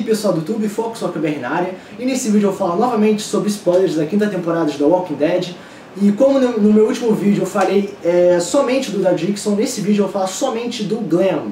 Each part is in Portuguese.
pessoal do YouTube, Foco Soccerberry na área, e nesse vídeo eu vou falar novamente sobre spoilers da quinta temporada de The Walking Dead. E como no meu último vídeo eu falei somente do Daryl Dixon, nesse vídeo eu vou falar somente do Glenn.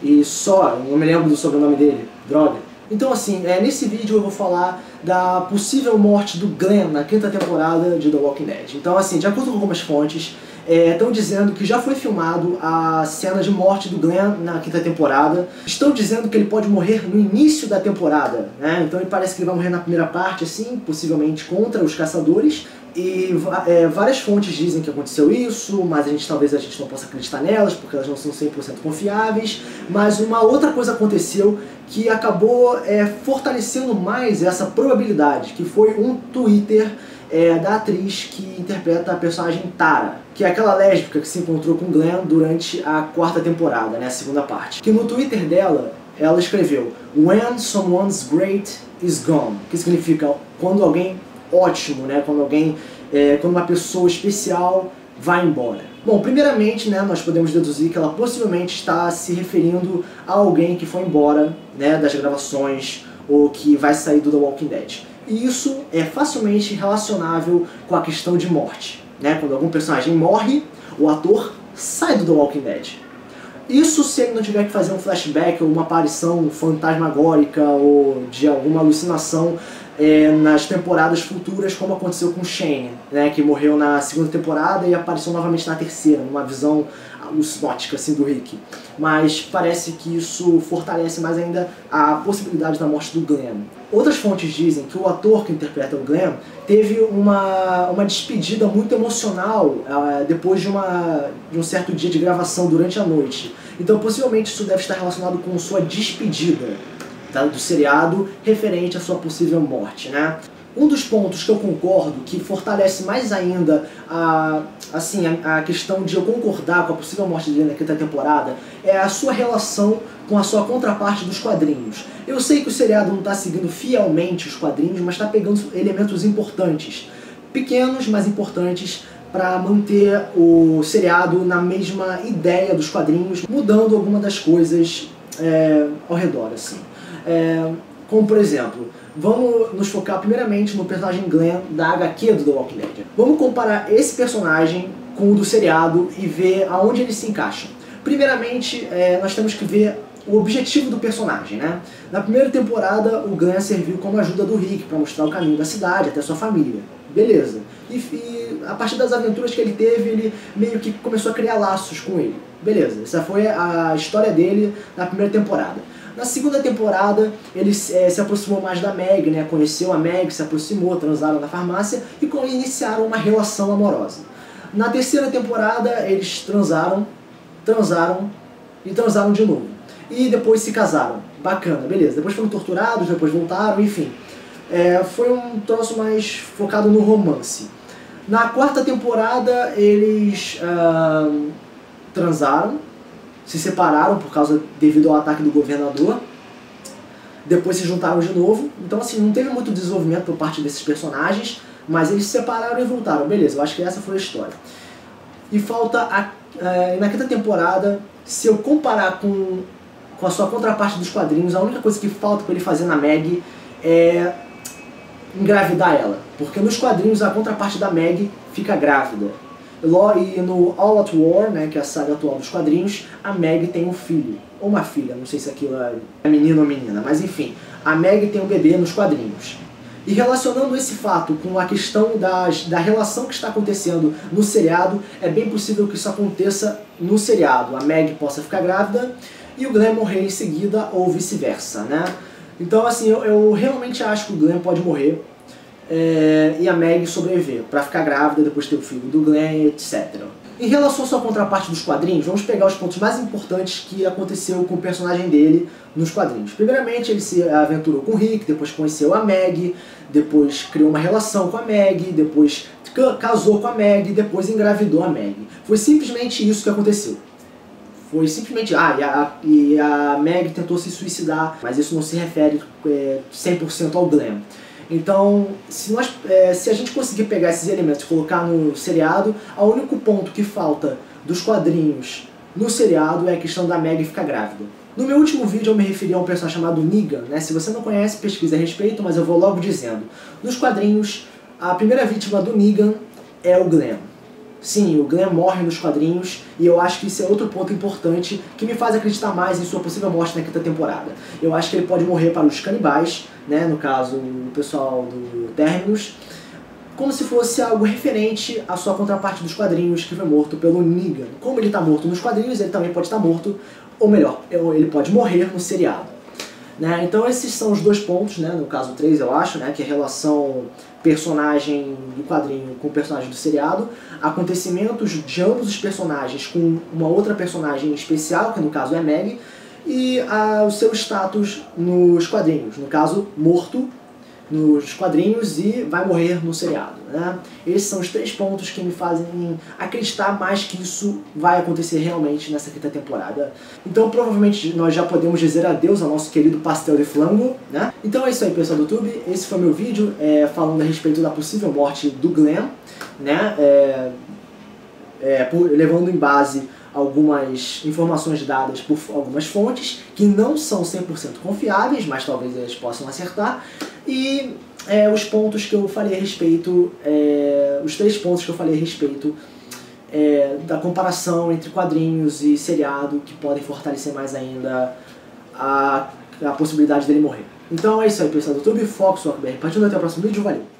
E só, não me lembro do sobrenome dele, droga. Então assim, nesse vídeo eu vou falar da possível morte do Glenn na quinta temporada de The Walking Dead. Então assim, de acordo com algumas fontes, estão dizendo que já foi filmado a cena de morte do Glenn na quinta temporada. Estão dizendo que ele pode morrer no início da temporada, né? Então ele parece que ele vai morrer na primeira parte, assim, possivelmente contra os caçadores. E várias fontes dizem que aconteceu isso, mas talvez a gente não possa acreditar nelas, porque elas não são 100% confiáveis. Mas uma outra coisa aconteceu que acabou fortalecendo mais essa probabilidade, que foi um Twitter da atriz que interpreta a personagem Tara, que é aquela lésbica que se encontrou com Glenn durante a quarta temporada, né, a segunda parte. Que no Twitter dela, ela escreveu "When someone's great is gone", que significa quando alguém ótimo, né, quando uma pessoa especial vai embora. Bom, primeiramente, né, nós podemos deduzir que ela possivelmente está se referindo a alguém que foi embora, né, das gravações ou que vai sair do The Walking Dead. E isso é facilmente relacionável com a questão de morte, né? Quando algum personagem morre, o ator sai do The Walking Dead. Isso se ele não tiver que fazer um flashback ou uma aparição fantasmagórica ou de alguma alucinação nas temporadas futuras, como aconteceu com Shane, né, que morreu na segunda temporada e apareceu novamente na terceira, numa visão alucinótica assim, do Rick. Mas parece que isso fortalece mais ainda a possibilidade da morte do Glenn. Outras fontes dizem que o ator que interpreta o Glenn teve uma despedida muito emocional depois de um certo dia de gravação durante a noite. Então possivelmente isso deve estar relacionado com sua despedida do seriado referente à sua possível morte, né? Um dos pontos que eu concordo, que fortalece mais ainda a questão de eu concordar com a possível morte dele na quinta temporada, é a sua relação com a sua contraparte dos quadrinhos. Eu sei que o seriado não está seguindo fielmente os quadrinhos, mas está pegando elementos importantes, pequenos, mas importantes, para manter o seriado na mesma ideia dos quadrinhos, mudando alguma das coisas ao redor, assim. Como por exemplo, vamos nos focar primeiramente no personagem Glenn da HQ do The Walking Dead. Vamos comparar esse personagem com o do seriado e ver aonde ele se encaixa. Primeiramente, nós temos que ver o objetivo do personagem, né? Na primeira temporada, o Glenn serviu como ajuda do Rick para mostrar o caminho da cidade até sua família. Beleza. E a partir das aventuras que ele teve, ele meio que começou a criar laços com ele. Beleza. Essa foi a história dele na primeira temporada. Na segunda temporada, ele se aproximou mais da Meg, né? Conheceu a Meg, se aproximou, transaram na farmácia e iniciaram uma relação amorosa. Na terceira temporada, eles transaram e transaram de novo. E depois se casaram. Bacana, beleza. Depois foram torturados, depois voltaram, enfim. Foi um troço mais focado no romance. Na quarta temporada, eles transaram, se separaram devido ao ataque do governador, depois se juntaram de novo. Então assim, não teve muito desenvolvimento por parte desses personagens, mas eles se separaram e voltaram. Beleza, eu acho que essa foi a história. E falta, na quinta temporada, se eu comparar com a sua contraparte dos quadrinhos, a única coisa que falta para ele fazer na Meg é engravidar ela. Porque nos quadrinhos a contraparte da Meg fica grávida. E no All Out War, né, que é a saga atual dos quadrinhos, a Meg tem um filho, ou uma filha, não sei se aquilo é menino ou menina, mas enfim, a Meg tem um bebê nos quadrinhos. E relacionando esse fato com a questão da relação que está acontecendo no seriado, é bem possível que isso aconteça no seriado. A Meg possa ficar grávida e o Glenn morrer em seguida, ou vice-versa, né? Então assim, eu realmente acho que o Glenn pode morrer, e a Meg sobreviver, para ficar grávida, depois ter o filho do Glenn, etc. Em relação à sua contraparte dos quadrinhos, vamos pegar os pontos mais importantes que aconteceu com o personagem dele nos quadrinhos. Primeiramente, ele se aventurou com o Rick, depois conheceu a Meg, depois criou uma relação com a Meg, depois casou com a Meg, depois engravidou a Meg. Foi simplesmente isso que aconteceu. Foi simplesmente, e a Meg tentou se suicidar, mas isso não se refere 100% ao Glenn. Então, se a gente conseguir pegar esses elementos e colocar no seriado, o único ponto que falta dos quadrinhos no seriado é a questão da Meg ficar grávida. No meu último vídeo eu me referi a um personagem chamado Negan, né? Se você não conhece, pesquise a respeito, mas eu vou logo dizendo. Nos quadrinhos, a primeira vítima do Negan é o Glenn. Sim, o Glenn morre nos quadrinhos, e eu acho que isso é outro ponto importante que me faz acreditar mais em sua possível morte na quinta temporada. Eu acho que ele pode morrer para os canibais, né? No caso, o pessoal do Terminus, como se fosse algo referente à sua contraparte dos quadrinhos, que foi morto pelo Negan. Como ele está morto nos quadrinhos, ele também pode estar morto, ou melhor, ele pode morrer no seriado. Né? Então esses são os dois pontos, né? No caso 3 eu acho, né? Que é a relação personagem do quadrinho com o personagem do seriado, acontecimentos de ambos os personagens com uma outra personagem especial, que no caso é a Meg, e o seu status nos quadrinhos, no caso morto nos quadrinhos e vai morrer no seriado, né? Esses são os 3 pontos que me fazem acreditar mais que isso vai acontecer realmente nessa quinta temporada. Então provavelmente nós já podemos dizer adeus ao nosso querido pastel de flango, né? Então é isso aí, pessoal do YouTube, esse foi meu vídeo falando a respeito da possível morte do Glenn, né? Levando em base algumas informações dadas por algumas fontes que não são 100% confiáveis, mas talvez eles possam acertar, e os pontos que eu falei a respeito, os 3 pontos que eu falei a respeito da comparação entre quadrinhos e seriado, que podem fortalecer mais ainda a possibilidade dele morrer. Então é isso aí, pessoal do YouTube, foco, sou o BR, partindo até o próximo vídeo, valeu!